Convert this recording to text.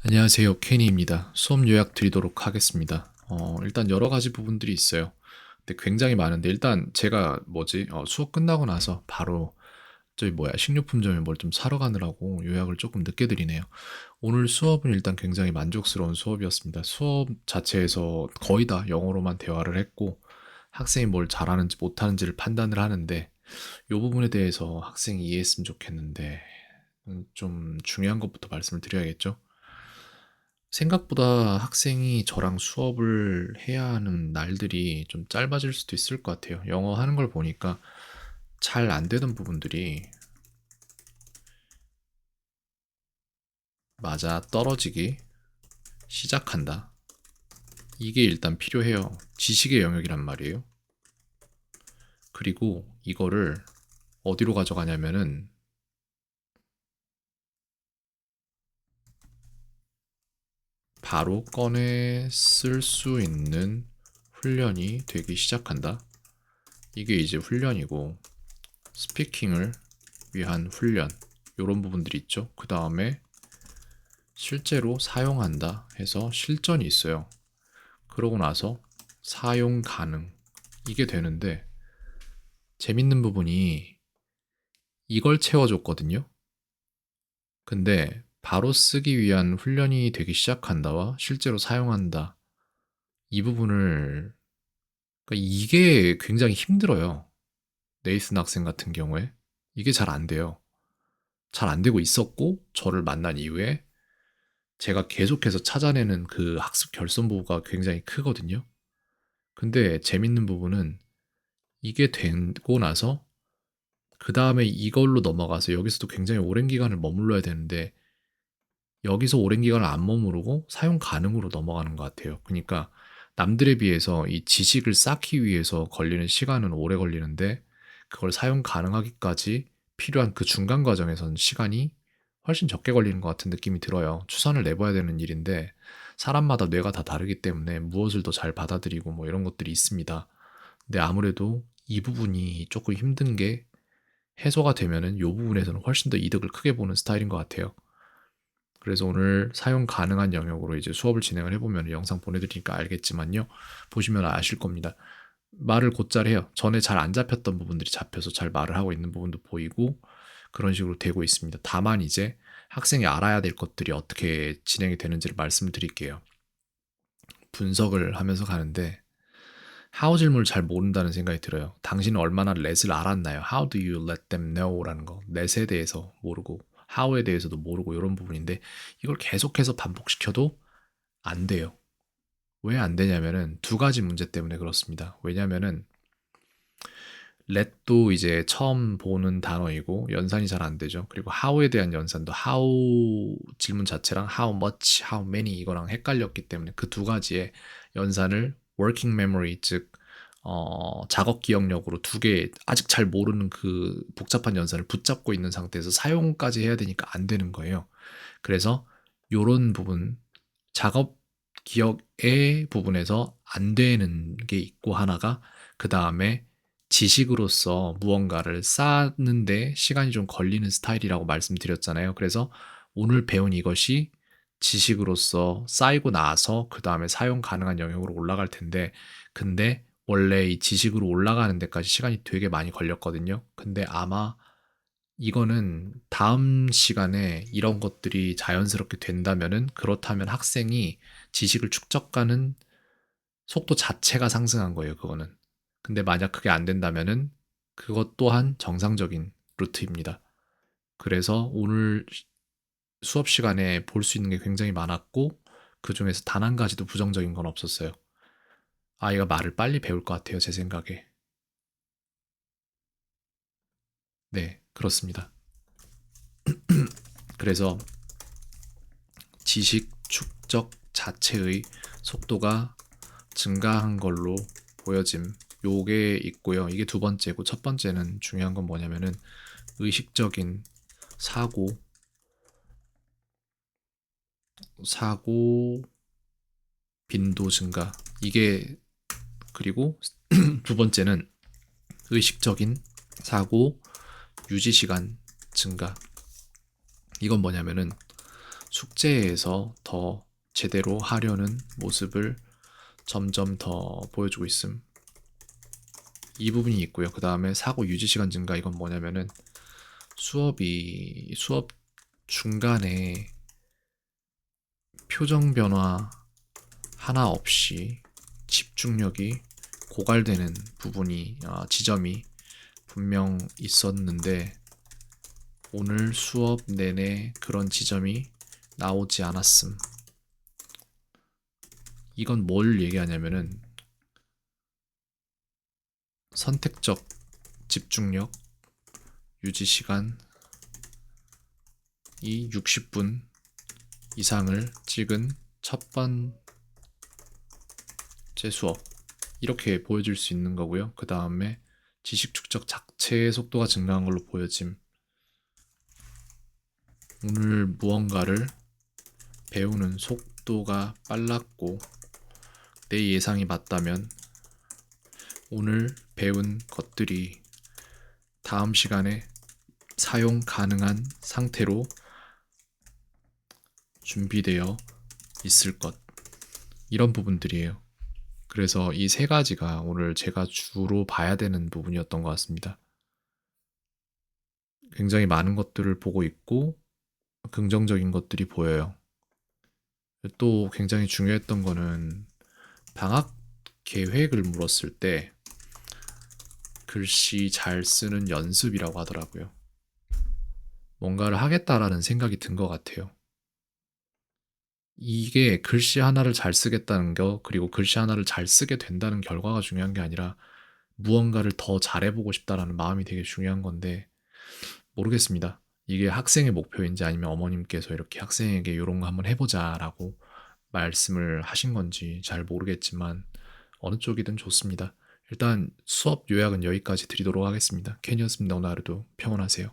안녕하세요. 케니입니다. 수업 요약 드리도록 하겠습니다. 일단 여러 가지 부분들이 있어요. 근데 굉장히 많은데 일단 제가 수업 끝나고 나서 바로 저기 식료품점에 뭘 좀 사러 가느라고 요약을 조금 늦게 드리네요. 오늘 수업은 일단 굉장히 만족스러운 수업이었습니다. 수업 자체에서 거의 다 영어로만 대화를 했고 학생이 뭘 잘하는지 못하는지를 판단을 하는데 이 부분에 대해서 학생이 이해했으면 좋겠는데 좀 중요한 것부터 말씀을 드려야겠죠? 생각보다 학생이 저랑 수업을 해야 하는 날들이 좀 짧아질 수도 있을 것 같아요. 영어 하는 걸 보니까 잘 안 되던 부분들이 맞아 떨어지기 시작한다. 이게 일단 필요해요. 지식의 영역이란 말이에요. 그리고 이거를 어디로 가져가냐면은 바로 꺼내 쓸 수 있는 훈련이 되기 시작한다. 이게 이제 훈련이고 스피킹을 위한 훈련 이런 부분들이 있죠. 그 다음에 실제로 사용한다 해서 실전이 있어요. 그러고 나서 사용 가능 이게 되는데 재밌는 부분이 이걸 채워줬거든요. 근데 바로 쓰기 위한 훈련이 되기 시작한다와 실제로 사용한다 이 부분을 그러니까 이게 굉장히 힘들어요. 네이슨 학생 같은 경우에 이게 잘 안 돼요. 잘 안 되고 있었고 저를 만난 이후에 제가 계속해서 찾아내는 그 학습 결손부가 굉장히 크거든요. 근데 재밌는 부분은 이게 되고 나서 그 다음에 이걸로 넘어가서 여기서도 굉장히 오랜 기간을 머물러야 되는데 여기서 오랜 기간을 안 머무르고 사용 가능으로 넘어가는 것 같아요. 그러니까 남들에 비해서 이 지식을 쌓기 위해서 걸리는 시간은 오래 걸리는데 그걸 사용 가능하기까지 필요한 그 중간 과정에서는 시간이 훨씬 적게 걸리는 것 같은 느낌이 들어요. 추선을 내봐야 되는 일인데 사람마다 뇌가 다 다르기 때문에 무엇을 더 잘 받아들이고 뭐 이런 것들이 있습니다. 근데 아무래도 이 부분이 조금 힘든 게 해소가 되면은 이 부분에서는 훨씬 더 이득을 크게 보는 스타일인 것 같아요. 그래서 오늘 사용 가능한 영역으로 이제 수업을 진행을 해보면 영상 보내드리니까 알겠지만요. 보시면 아실 겁니다. 말을 곧잘 해요. 전에 잘 안 잡혔던 부분들이 잡혀서 잘 말을 하고 있는 부분도 보이고 그런 식으로 되고 있습니다. 다만 이제 학생이 알아야 될 것들이 어떻게 진행이 되는지를 말씀을 드릴게요. 분석을 하면서 가는데 how 질문을 잘 모른다는 생각이 들어요. 당신은 얼마나 let을 알았나요? How do you let them know? 라는 거. let에 대해서 모르고 how에 대해서도 모르고 이런 부분인데 이걸 계속해서 반복시켜도 안 돼요. 왜 안 되냐면은 두 가지 문제 때문에 그렇습니다. 왜냐면은 let도 이제 처음 보는 단어이고 연산이 잘 안 되죠. 그리고 how에 대한 연산도 how 질문 자체랑 how much, how many 이거랑 헷갈렸기 때문에 그 두 가지의 연산을 working memory 즉 작업 기억력으로 두 개 아직 잘 모르는 그 복잡한 연산을 붙잡고 있는 상태에서 사용까지 해야 되니까 안 되는 거예요. 그래서 요런 부분 작업 기억의 부분에서 안 되는 게 있고 하나가 그 다음에 지식으로서 무언가를 쌓는데 시간이 좀 걸리는 스타일이라고 말씀드렸잖아요. 그래서 오늘 배운 이것이 지식으로서 쌓이고 나서 그 다음에 사용 가능한 영역으로 올라갈 텐데 근데 원래 이 지식으로 올라가는 데까지 시간이 되게 많이 걸렸거든요. 근데 아마 이거는 다음 시간에 이런 것들이 자연스럽게 된다면은 그렇다면 학생이 지식을 축적하는 속도 자체가 상승한 거예요, 그거는. 근데 만약 그게 안 된다면은 그것 또한 정상적인 루트입니다. 그래서 오늘 수업 시간에 볼 수 있는 게 굉장히 많았고 그 중에서 단 한 가지도 부정적인 건 없었어요. 아이가 말을 빨리 배울 것 같아요, 제 생각에. 네, 그렇습니다. 그래서 지식 축적 자체의 속도가 증가한 걸로 보여짐. 요게 있고요. 이게 두 번째고 첫 번째는 중요한 건 뭐냐면은 의식적인 사고, 사고 빈도 증가. 이게 그리고 두 번째는 의식적인 사고 유지 시간 증가. 이건 뭐냐면은 숙제에서 더 제대로 하려는 모습을 점점 더 보여주고 있음. 이 부분이 있고요. 그 다음에 사고 유지 시간 증가, 이건 뭐냐면은 수업 중간에 표정 변화 하나 없이 집중력이 고갈되는 부분이 지점이 분명 있었는데 오늘 수업 내내 그런 지점이 나오지 않았음. 이건 뭘 얘기하냐면은 선택적 집중력 유지 시간이 60분 이상을 찍은 첫 번째 수업, 이렇게 보여줄 수 있는 거고요. 그 다음에 지식 축적 자체의 속도가 증가한 걸로 보여짐. 오늘 무언가를 배우는 속도가 빨랐고 내 예상이 맞다면 오늘 배운 것들이 다음 시간에 사용 가능한 상태로 준비되어 있을 것. 이런 부분들이에요. 그래서 이 세 가지가 오늘 제가 주로 봐야 되는 부분이었던 것 같습니다. 굉장히 많은 것들을 보고 있고 긍정적인 것들이 보여요. 또 굉장히 중요했던 거는 방학 계획을 물었을 때 글씨 잘 쓰는 연습이라고 하더라고요. 뭔가를 하겠다라는 생각이 든 것 같아요. 이게 글씨 하나를 잘 쓰겠다는 거, 그리고 글씨 하나를 잘 쓰게 된다는 결과가 중요한 게 아니라 무언가를 더 잘해보고 싶다라는 마음이 되게 중요한 건데, 모르겠습니다. 이게 학생의 목표인지 아니면 어머님께서 이렇게 학생에게 이런 거 한번 해보자라고 말씀을 하신 건지 잘 모르겠지만 어느 쪽이든 좋습니다. 일단 수업 요약은 여기까지 드리도록 하겠습니다. 캔이었습니다. 오늘 하루도 평온하세요.